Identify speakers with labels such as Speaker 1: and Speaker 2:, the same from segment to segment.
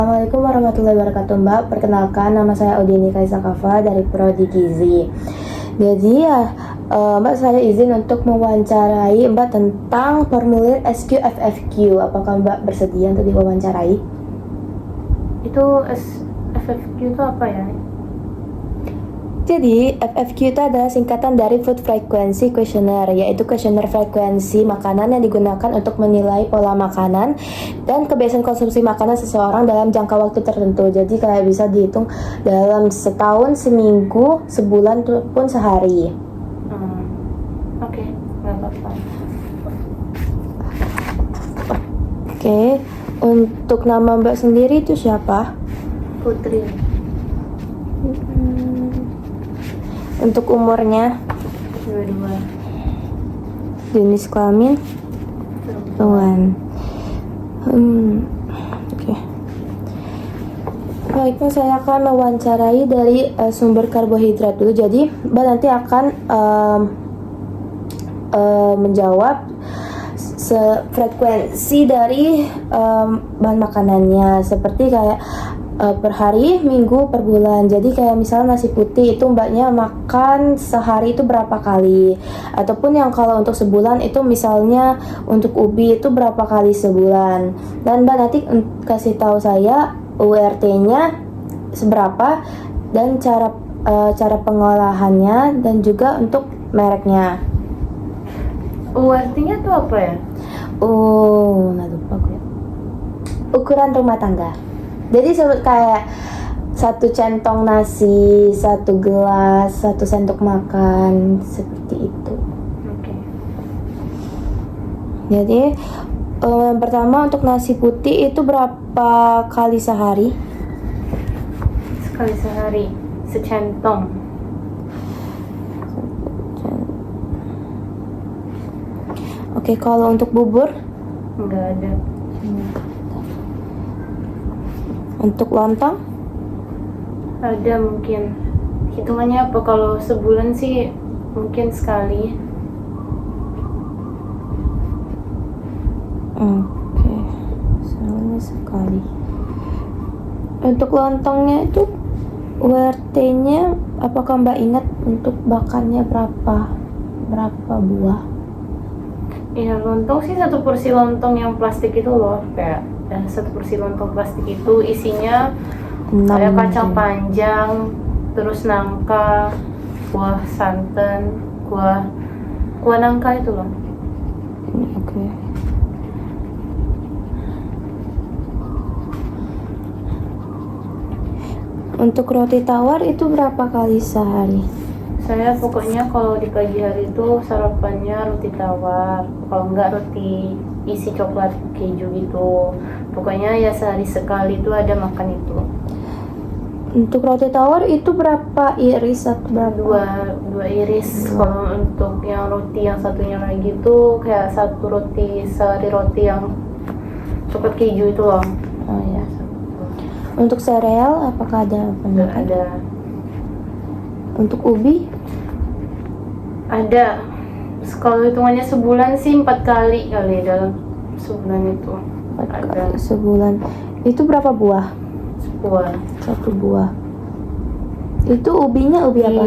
Speaker 1: Assalamualaikum warahmatullahi wabarakatuh, Mbak. Perkenalkan, nama saya Audieni Kaisa Kafa dari Prodi Gizi. Jadi Mbak, saya izin untuk mewawancarai Mbak tentang formulir SQFFQ. Apakah Mbak bersedia untuk diwawancarai?
Speaker 2: Itu FFQ itu apa ya?
Speaker 1: Jadi, FFQ itu adalah singkatan dari Food Frequency Questionnaire, yaitu kuesioner frekuensi makanan yang digunakan untuk menilai pola makanan dan kebiasaan konsumsi makanan seseorang dalam jangka waktu tertentu. Jadi kayak bisa dihitung dalam setahun, seminggu, sebulan, pun sehari.
Speaker 2: Oke, nggak apa-apa.
Speaker 1: Oke, untuk nama Mbak sendiri itu siapa?
Speaker 2: Putri.
Speaker 1: Untuk umurnya,
Speaker 2: 22.
Speaker 1: jenis kelamin, perempuan. Oke. Baiknya saya akan mewawancarai dari sumber karbohidrat dulu. Jadi Mbak nanti akan menjawab frekuensi dari bahan makanannya, seperti kayak per hari, minggu, per bulan. Jadi kayak misalnya nasi putih itu Mbaknya makan sehari itu berapa kali, ataupun yang kalau untuk sebulan itu misalnya untuk ubi itu berapa kali sebulan. Dan Mbak nanti kasih tahu saya URT-nya seberapa dan cara pengolahannya dan juga untuk mereknya.
Speaker 2: URT-nya tuh apa ya?
Speaker 1: Lupa gue. Ukuran rumah tangga. Jadi kayak 1 centong nasi, 1 gelas, 1 sendok makan, seperti itu.
Speaker 2: Oke.
Speaker 1: Jadi yang pertama untuk nasi putih itu berapa kali sehari?
Speaker 2: Sekali sehari, secentong.
Speaker 1: Oke, kalau untuk bubur?
Speaker 2: Nggak ada.
Speaker 1: Untuk lontong?
Speaker 2: Ada mungkin. Hitungannya apa? Kalau sebulan sih mungkin sekali.
Speaker 1: Oke, soalnya sekali. Untuk lontongnya itu URT-nya, apakah Mbak ingat untuk bakarnya berapa buah?
Speaker 2: Iya, lontong sih 1 porsi lontong yang plastik itu loh, kayak 1 porsi lontong plastik itu isinya ada kacang panjang, terus nangka, kuah santan, kuah nangka itu loh.
Speaker 1: Oke. Untuk roti tawar itu berapa kali sehari?
Speaker 2: Saya pokoknya kalau di pagi hari itu sarapannya roti tawar, kalau enggak roti isi coklat keju gitu. Pokoknya ya sehari sekali itu ada makan itu.
Speaker 1: Untuk roti tawar itu berapa iris atau berapa?
Speaker 2: Dua iris. Kalau untuk yang roti yang satunya lagi itu kayak 1 roti, sehari roti yang coklat keju itu loh.
Speaker 1: Oh ya. Untuk sereal apakah ada
Speaker 2: Enggak
Speaker 1: pendapat?
Speaker 2: ada.
Speaker 1: Untuk ubi?
Speaker 2: Ada. Kalau hitungannya sebulan sih 4 kali dalam sebulan itu.
Speaker 1: 4
Speaker 2: Ada.
Speaker 1: kali sebulan. Itu berapa buah?
Speaker 2: Buah.
Speaker 1: 1 buah. Itu ubinya ubi apa?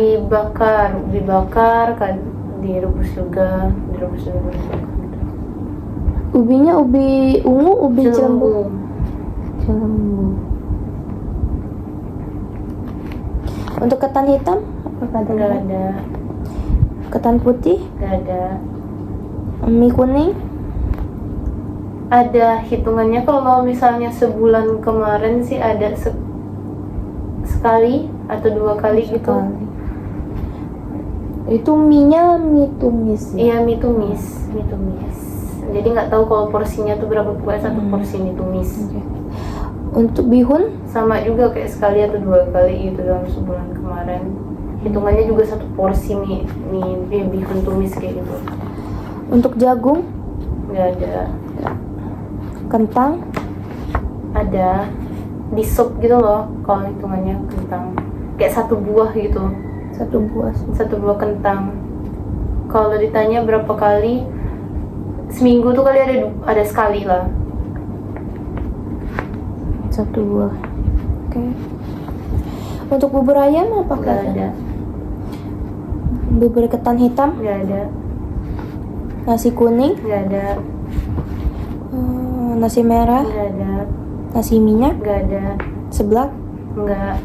Speaker 2: Ubi bakar kan, direbus juga.
Speaker 1: Ubinya ubi ungu, ubi
Speaker 2: Jelembung.
Speaker 1: Jelembung. Untuk ketan hitam apakah ada?
Speaker 2: Nggak ada.
Speaker 1: Ketan putih?
Speaker 2: Nggak ada.
Speaker 1: Mie kuning?
Speaker 2: Ada hitungannya kalau misalnya sebulan kemarin sih ada sekali atau 2 kali gitu.
Speaker 1: Sekali. Itu mie-nya mie tumis ya?
Speaker 2: Iya, mie tumis. Jadi nggak tahu kalau porsinya tuh berapa, pokoknya 1 porsi mie tumis.
Speaker 1: Oke. Untuk bihun?
Speaker 2: Sama juga kayak sekali atau 2 kali gitu dalam sebulan kemarin. Hitungannya juga 1 porsi mie bihun tumis kayak gitu.
Speaker 1: Untuk jagung?
Speaker 2: Nggak ada.
Speaker 1: Kentang?
Speaker 2: Ada di sup gitu loh kalau hitungannya kentang, kayak 1 buah gitu,
Speaker 1: 1 buah.
Speaker 2: 1 buah kentang. Kalau ditanya berapa kali seminggu tuh kali ada sekali lah.
Speaker 1: 1 buah. Oke. Untuk bubur ayam apakah
Speaker 2: Nggak ada.
Speaker 1: Bubur ketan hitam,
Speaker 2: Nggak ada.
Speaker 1: nasi kuning,
Speaker 2: Nggak ada.
Speaker 1: nasi merah,
Speaker 2: Nggak ada.
Speaker 1: nasi minyak,
Speaker 2: Nggak ada.
Speaker 1: seblak.
Speaker 2: Nggak.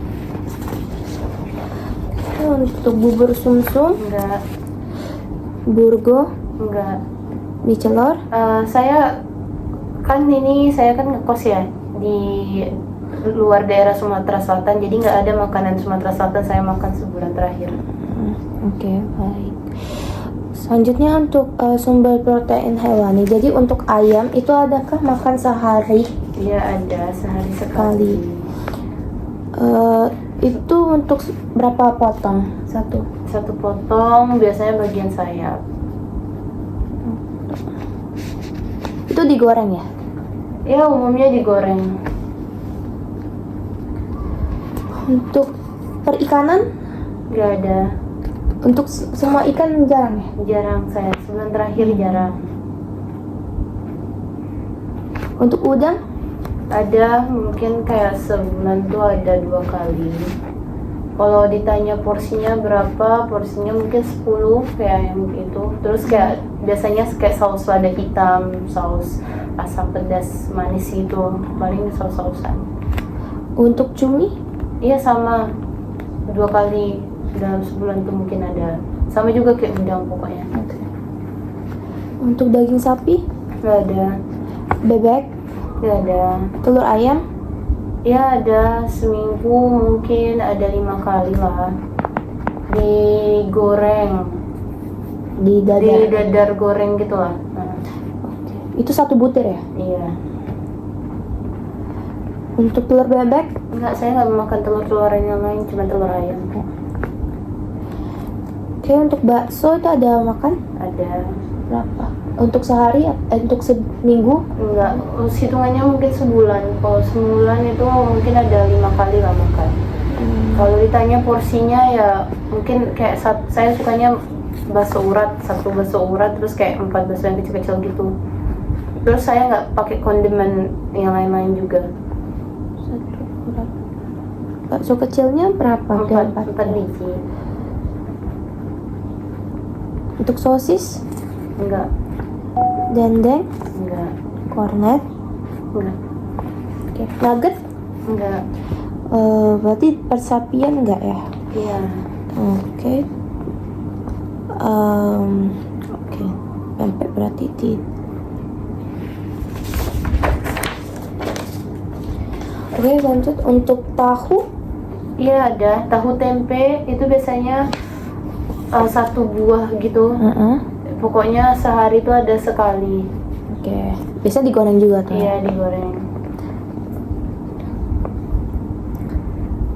Speaker 1: Untuk bubur sumsum,
Speaker 2: Nggak.
Speaker 1: burgo,
Speaker 2: Nggak.
Speaker 1: mie celor.
Speaker 2: Saya kan ngekos ya di luar daerah Sumatera Selatan, jadi nggak ada makanan Sumatera Selatan saya makan sebulan terakhir.
Speaker 1: Oke, baik. Selanjutnya untuk sumber protein hewani. Jadi untuk ayam itu adakah makan sehari?
Speaker 2: Iya ada, sehari sekali.
Speaker 1: Itu untuk berapa potong? Satu.
Speaker 2: Satu potong biasanya bagian sayap.
Speaker 1: Itu digoreng ya?
Speaker 2: Ya umumnya digoreng.
Speaker 1: Untuk perikanan,
Speaker 2: Nggak ada.
Speaker 1: untuk semua ikan jarang ya?
Speaker 2: Jarang saya, sebulan terakhir jarang.
Speaker 1: Untuk udang,
Speaker 2: Ada, mungkin kayak sebulan tuh ada 2 kali. Kalau ditanya porsinya berapa, porsinya mungkin 10 kayak yang itu. Terus kayak biasanya kayak saus lada hitam, saus asam pedas manis gitu, paling saus-sausan.
Speaker 1: untuk cumi,
Speaker 2: Iya sama, 2 kali dalam sebulan tuh mungkin ada. Sama juga kayak udang pokoknya.
Speaker 1: untuk daging sapi,
Speaker 2: Nggak ada.
Speaker 1: bebek,
Speaker 2: Nggak ada.
Speaker 1: telur ayam,
Speaker 2: Ya ada, seminggu mungkin ada 5 kali lah. Digoreng,
Speaker 1: di
Speaker 2: di
Speaker 1: dadar.
Speaker 2: dadar goreng gitu lah.
Speaker 1: Itu 1 butir ya?
Speaker 2: Iya.
Speaker 1: Untuk telur bebek,
Speaker 2: Enggak, saya nggak makan telur-teluran yang lain, cuma telur ayam.
Speaker 1: oke. Untuk bakso itu ada makan
Speaker 2: Ada.
Speaker 1: berapa? Untuk sehari, untuk seminggu?
Speaker 2: Enggak, hitungannya mungkin sebulan. Kalau sebulan itu mungkin ada 5 kali lah makan. Kalau ditanya porsinya ya mungkin kayak saya sukanya bakso urat, 1 bakso urat terus kayak 4 bakso yang kecil-kecil gitu. Terus saya nggak pakai kondimen yang lain-lain juga.
Speaker 1: 1 urat. Bakso kecilnya berapa?
Speaker 2: 4 biji.
Speaker 1: Untuk sosis,
Speaker 2: Enggak,
Speaker 1: dendeng,
Speaker 2: enggak,
Speaker 1: kornet,
Speaker 2: enggak,
Speaker 1: oke. Nugget,
Speaker 2: enggak.
Speaker 1: berarti persapian enggak ya?
Speaker 2: Iya.
Speaker 1: Oke. Oke. Pempek berarti Oke, lanjut untuk tahu.
Speaker 2: Iya ada, tahu tempe itu biasanya 1 buah gitu. Pokoknya sehari itu ada sekali.
Speaker 1: Oke. Bisa digoreng juga tuh.
Speaker 2: Iya digoreng.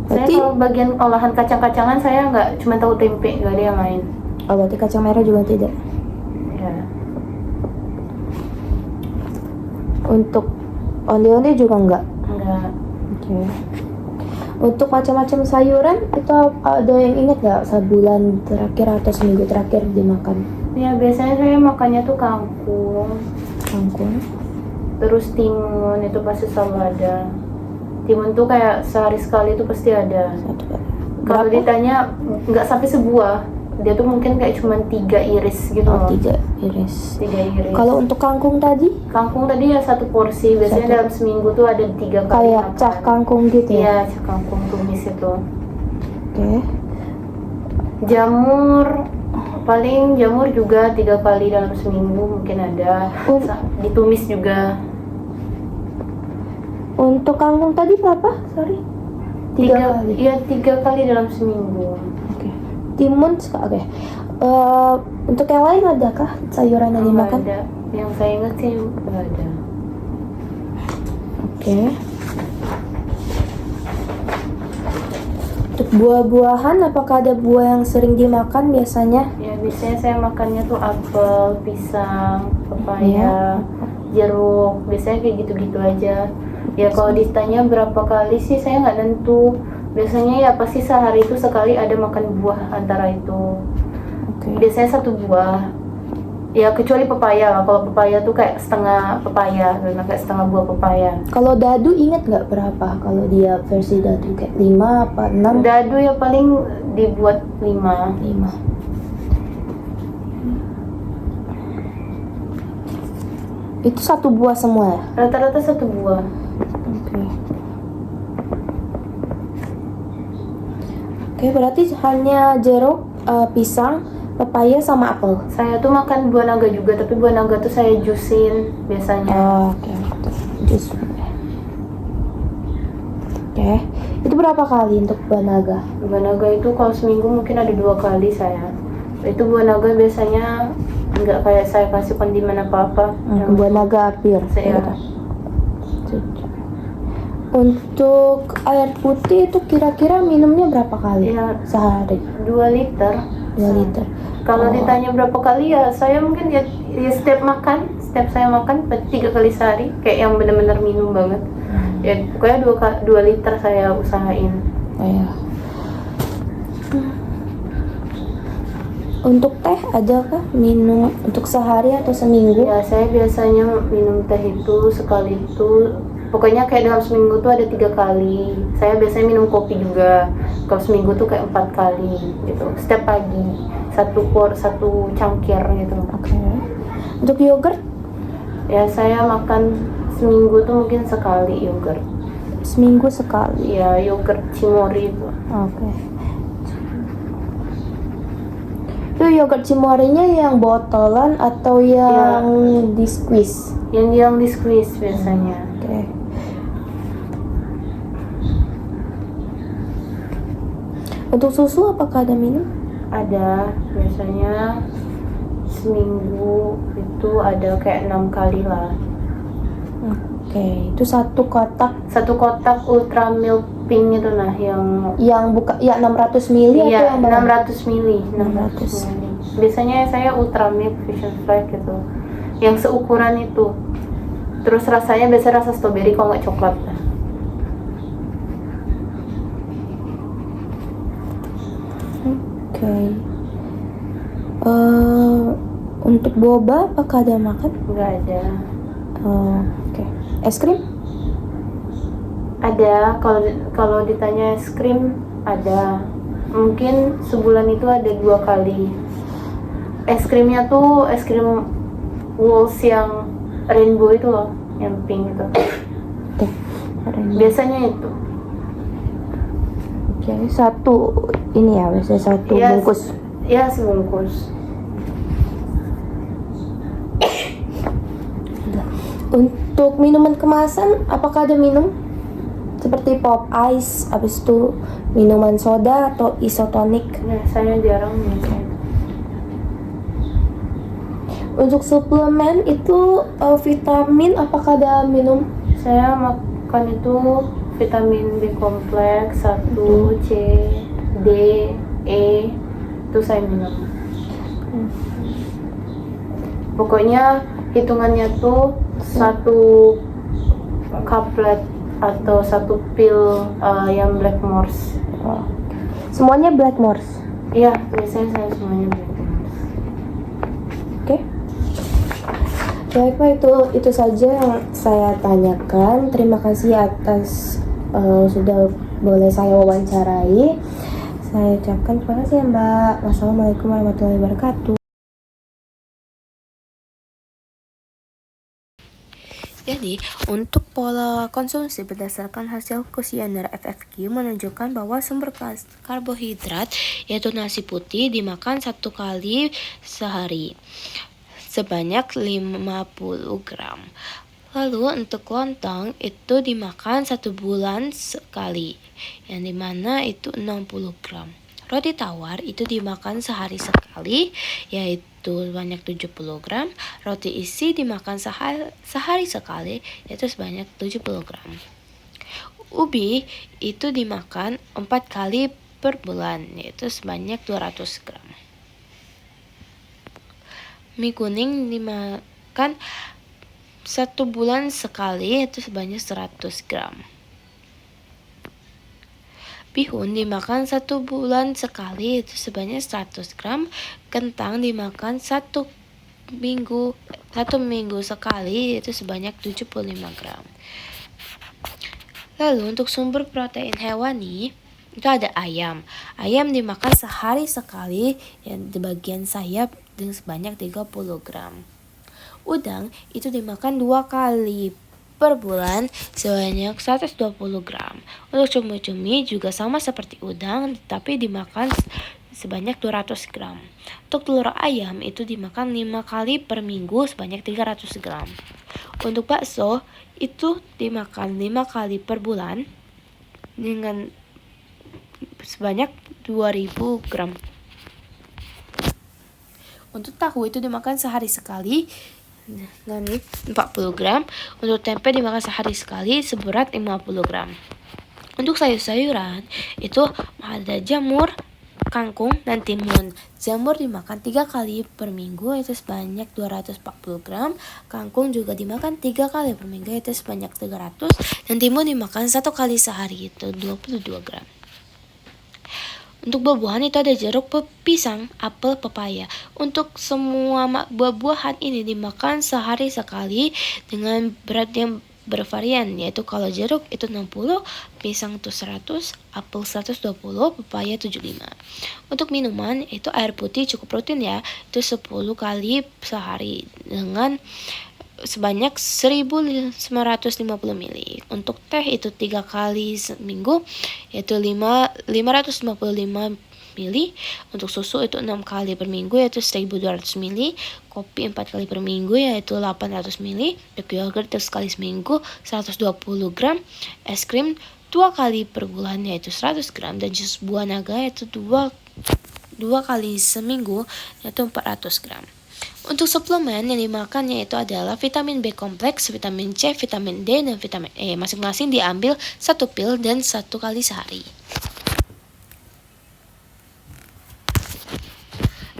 Speaker 2: Saya
Speaker 1: Berarti
Speaker 2: kalau bagian olahan kacang-kacangan saya nggak cuma tahu tempe, nggak ada yang lain.
Speaker 1: berarti kacang merah juga tidak.
Speaker 2: Ya.
Speaker 1: Untuk onde-onde juga enggak.
Speaker 2: Enggak.
Speaker 1: Oke. Untuk macam-macam sayuran itu ada yang ingat nggak sebulan terakhir atau seminggu terakhir dimakan?
Speaker 2: Ya biasanya saya makannya tuh kangkung,
Speaker 1: Kangkung.
Speaker 2: terus timun itu pasti selalu ada. Timun tuh kayak sehari sekali itu pasti ada.
Speaker 1: Satu.
Speaker 2: Kalau
Speaker 1: Berapa?
Speaker 2: ditanya nggak sampai sebuah, dia tuh mungkin kayak cuma 3 iris gitu
Speaker 1: Oh,
Speaker 2: loh.
Speaker 1: 3 iris.
Speaker 2: 3 iris.
Speaker 1: Kalau untuk kangkung tadi
Speaker 2: Kangkung tadi ya 1 porsi, biasanya
Speaker 1: 1.
Speaker 2: dalam seminggu tuh ada 3 kali
Speaker 1: kayak
Speaker 2: makan.
Speaker 1: cah kangkung gitu ya?
Speaker 2: Iya, cah kangkung tumis itu.
Speaker 1: Oke.
Speaker 2: Jamur, paling jamur juga 3 kali dalam seminggu mungkin ada. Ditumis juga.
Speaker 1: Untuk kangkung tadi berapa? Sorry. 3 kali.
Speaker 2: Iya, 3 kali dalam seminggu.
Speaker 1: Oke. Timun oke. Untuk yang lain adakah sayuran yang
Speaker 2: Nggak
Speaker 1: dimakan?
Speaker 2: ada. Yang saya ingat sih nggak ada.
Speaker 1: Oke. Untuk buah-buahan, apakah ada buah yang sering dimakan biasanya?
Speaker 2: Ya biasanya saya makannya tuh apel, pisang, pepaya, jeruk. Biasanya kayak gitu-gitu aja. Ya kalau ditanya berapa kali sih saya nggak nentu. Biasanya ya pasti sehari itu sekali ada makan buah antara itu.
Speaker 1: Oke.
Speaker 2: Biasanya 1 buah. Ya kecuali pepaya lah. Kalau pepaya tuh kayak setengah pepaya, kayak setengah buah pepaya.
Speaker 1: Kalau dadu ingat nggak berapa? Kalau dia versi dadu kayak 5 apa 6?
Speaker 2: Dadu ya paling dibuat 5.
Speaker 1: 5. Itu satu buah semua ya?
Speaker 2: Rata-rata satu buah.
Speaker 1: Oke, berarti hanya jeruk, pisang, pepaya sama apel.
Speaker 2: Saya tuh makan buah naga juga, tapi buah naga tuh saya juicein biasanya.
Speaker 1: Oke. Jus. Oke. Itu berapa kali untuk buah naga?
Speaker 2: Buah naga itu kalau seminggu mungkin ada 2 kali saya. Itu buah naga biasanya nggak kayak saya kasih kondimen apa-apa.
Speaker 1: Buah naga apir.
Speaker 2: Saya
Speaker 1: Untuk air putih itu kira-kira minumnya berapa kali
Speaker 2: ya,
Speaker 1: sehari?
Speaker 2: 2 liter.
Speaker 1: 2 liter.
Speaker 2: Kalau ditanya berapa kali ya, saya mungkin ya setiap saya makan 3 kali sehari, kayak yang benar-benar minum banget. Ya pokoknya 2 liter saya usahain.
Speaker 1: Ya. Untuk teh ada kah minum untuk sehari atau seminggu?
Speaker 2: Ya saya biasanya minum teh itu sekali itu, pokoknya kayak dalam seminggu tuh ada 3 kali. Saya biasanya minum kopi juga. Kalau seminggu tuh kayak 4 kali gitu. Setiap pagi satu cangkir gitu.
Speaker 1: Oke. Untuk yogurt?
Speaker 2: Ya saya makan seminggu tuh mungkin sekali yogurt.
Speaker 1: Seminggu sekali.
Speaker 2: Ya yogurt Cimory itu.
Speaker 1: Oke. Itu yogurt Cimory-nya yang botolan atau yang di squeeze?
Speaker 2: Yang di squeeze biasanya.
Speaker 1: Oke. Untuk susu apakah ada minum?
Speaker 2: Ada, biasanya seminggu itu ada kayak 6 kali lah.
Speaker 1: Oke, itu satu kotak
Speaker 2: Ultra Milk Pink itu nah
Speaker 1: yang buka ya 600 ml atau
Speaker 2: iya,
Speaker 1: yang berapa?
Speaker 2: 600 mili.
Speaker 1: 600.
Speaker 2: Biasanya saya Ultra Milk Vision Flag gitu. Yang seukuran itu. Terus rasanya biasa rasa strawberry kalau nggak coklat.
Speaker 1: Oke. Untuk boba apakah ada makan?
Speaker 2: Nggak ada.
Speaker 1: Oke. Es krim?
Speaker 2: Ada, kalau ditanya es krim ada. Mungkin sebulan itu ada 2 kali. Es krimnya tuh es krim Walls yang rainbow itu loh, yang pink itu.
Speaker 1: Oke.
Speaker 2: Biasanya itu.
Speaker 1: Oke, satu ini ya, biasanya satu bungkus.
Speaker 2: Iya, sebungkus.
Speaker 1: Untuk minuman kemasan, apakah ada minum? Seperti pop ice, habis itu minuman soda atau isotonik?
Speaker 2: Nah, saya jarang minum.
Speaker 1: Untuk suplemen itu vitamin, apakah ada minum?
Speaker 2: Saya makan itu vitamin B kompleks 1, C, D, E, itu saya minum. Pokoknya hitungannya tuh 1 kaplet atau 1 pil yang Blackmores.
Speaker 1: Semuanya Blackmores?
Speaker 2: Iya, biasanya saya semuanya Blackmores.
Speaker 1: Oke. Baik Pak, itu saja yang saya tanyakan. Terima kasih atas sudah boleh saya wawancarai. Saya ucapkan terima kasih ya Mbak. Wassalamualaikum warahmatullahi wabarakatuh. Jadi, untuk pola konsumsi berdasarkan hasil kuesioner FFQ menunjukkan bahwa sumber karbohidrat yaitu nasi putih dimakan 1 kali sehari sebanyak 50 gram. Lalu untuk lontong itu dimakan 1 bulan sekali, yang dimana itu 60 gram. Roti tawar itu dimakan sehari sekali, yaitu sebanyak 70 gram. Roti isi dimakan sehari sekali, yaitu sebanyak 70 gram. Ubi itu dimakan 4 kali per bulan, yaitu sebanyak 200 gram. Mie kuning dimakan 1 bulan sekali, yaitu sebanyak 100 gram. Bihun dimakan 1 bulan sekali, itu sebanyak 100 gram. Kentang dimakan 1 minggu sekali itu sebanyak 75 gram. Lalu untuk sumber protein hewani itu ada ayam. Ayam dimakan sehari sekali yang di bagian sayap dengan sebanyak 30 gram. Udang itu dimakan 2 kali per bulan sebanyak 120 gram. Untuk cumi-cumi juga sama seperti udang tapi dimakan sebanyak 200 gram. Untuk telur ayam itu dimakan 5 kali per minggu sebanyak 300 gram. Untuk bakso itu dimakan 5 kali per bulan dengan sebanyak 2000 gram. Untuk tahu itu dimakan sehari sekali dengan 40 gram. Untuk tempe dimakan sehari sekali seberat 50 gram. Untuk sayur-sayuran itu ada jamur, kangkung, dan timun. Jamur dimakan 3 kali per minggu yaitu sebanyak 240 gram. Kangkung juga dimakan 3 kali per minggu yaitu sebanyak 300. Dan timun dimakan 1 kali sehari itu 22 gram. Untuk buah-buahan itu ada jeruk, pisang, apel, pepaya. Untuk semua buah-buahan ini dimakan sehari sekali dengan berat yang bervarian, yaitu kalau jeruk itu 60, pisang itu 100, apel 120, pepaya 75. Untuk minuman itu air putih cukup rutin ya, itu 10 kali sehari dengan sebanyak 1950 ml. Untuk teh itu 3 kali seminggu yaitu 555 ml. Untuk susu itu 6 kali per minggu yaitu 1200 ml. Kopi 4 kali per minggu yaitu 800 ml. Untuk yogurt sekali seminggu 120 gram. Es krim 2 kali per bulan yaitu 100 gram. Dan jus buah naga yaitu 2 kali seminggu yaitu 400 gram. Untuk suplemen yang dimakan yaitu adalah vitamin B kompleks, vitamin C, vitamin D, dan vitamin E. Masing-masing diambil 1 pil dan 1 kali sehari.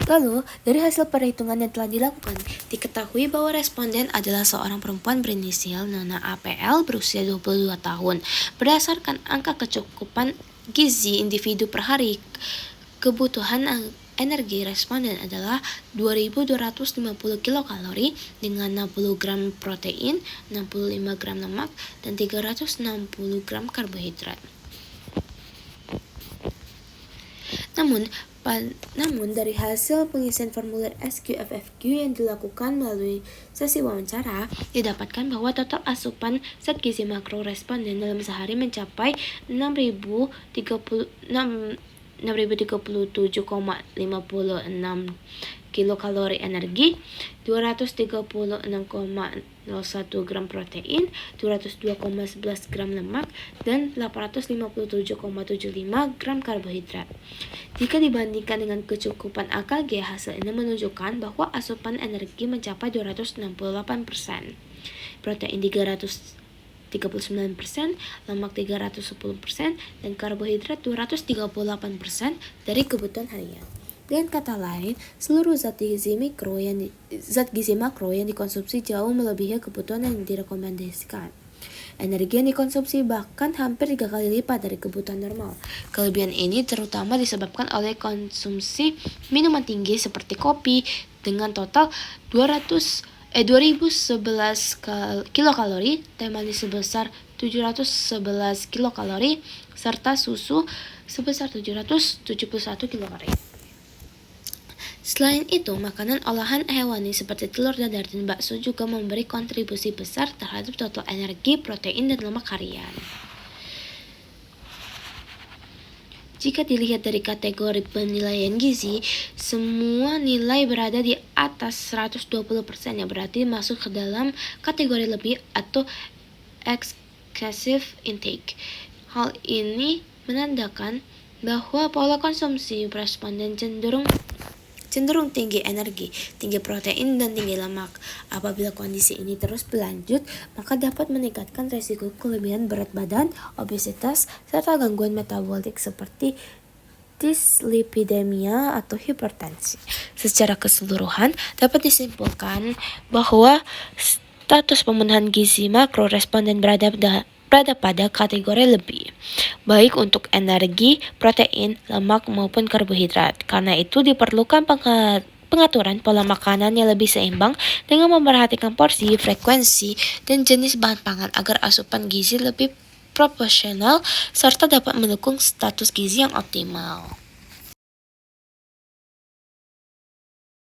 Speaker 1: Lalu, dari hasil perhitungan yang telah dilakukan, diketahui bahwa responden adalah seorang perempuan berinisial Nona APL berusia 22 tahun. Berdasarkan angka kecukupan gizi individu per hari, kebutuhan energi responden adalah 2250 kilokalori dengan 60 gram protein, 65 gram lemak, dan 360 gram karbohidrat. Namun dari hasil pengisian formulir SQFFQ yang dilakukan melalui sesi wawancara, didapatkan bahwa total asupan zat gizi makro responden dalam sehari mencapai 6.037,56 kilokalori energi, 236,01 gram protein, 202,11 gram lemak, dan 857,75 gram karbohidrat. Jika dibandingkan dengan kecukupan AKG, hasil ini menunjukkan bahwa asupan energi mencapai 268%, protein 339%, lemak 310%, dan karbohidrat 238% dari kebutuhan harian. Dengan kata lain, seluruh zat gizi makro yang dikonsumsi jauh melebihi kebutuhan yang direkomendasikan. Energi yang dikonsumsi bahkan hampir 3 kali lipat dari kebutuhan normal. Kelebihan ini terutama disebabkan oleh konsumsi minuman tinggi seperti kopi dengan total 2011 kilokalori, teh manis sebesar 711 kilokalori, serta susu sebesar 771 kilokalori. Selain itu, makanan olahan hewani seperti telur, dadar, dan bakso juga memberi kontribusi besar terhadap total energi, protein, dan lemak harian. Jika dilihat dari kategori penilaian gizi, semua nilai berada di atas 120%, yang berarti masuk ke dalam kategori lebih atau excessive intake. Hal ini menandakan bahwa pola konsumsi responden cenderung tinggi energi, tinggi protein, dan tinggi lemak. Apabila kondisi ini terus berlanjut, maka dapat meningkatkan resiko kelebihan berat badan, obesitas, serta gangguan metabolik seperti dislipidemia atau hipertensi. Secara keseluruhan, dapat disimpulkan bahwa status pemenuhan gizi makro responden berada pada kategori lebih, baik untuk energi, protein, lemak, maupun karbohidrat. Karena itu diperlukan
Speaker 3: pengaturan pola makanan yang lebih seimbang dengan memperhatikan porsi, frekuensi, dan jenis bahan pangan agar asupan gizi lebih proporsional serta dapat mendukung status gizi yang optimal.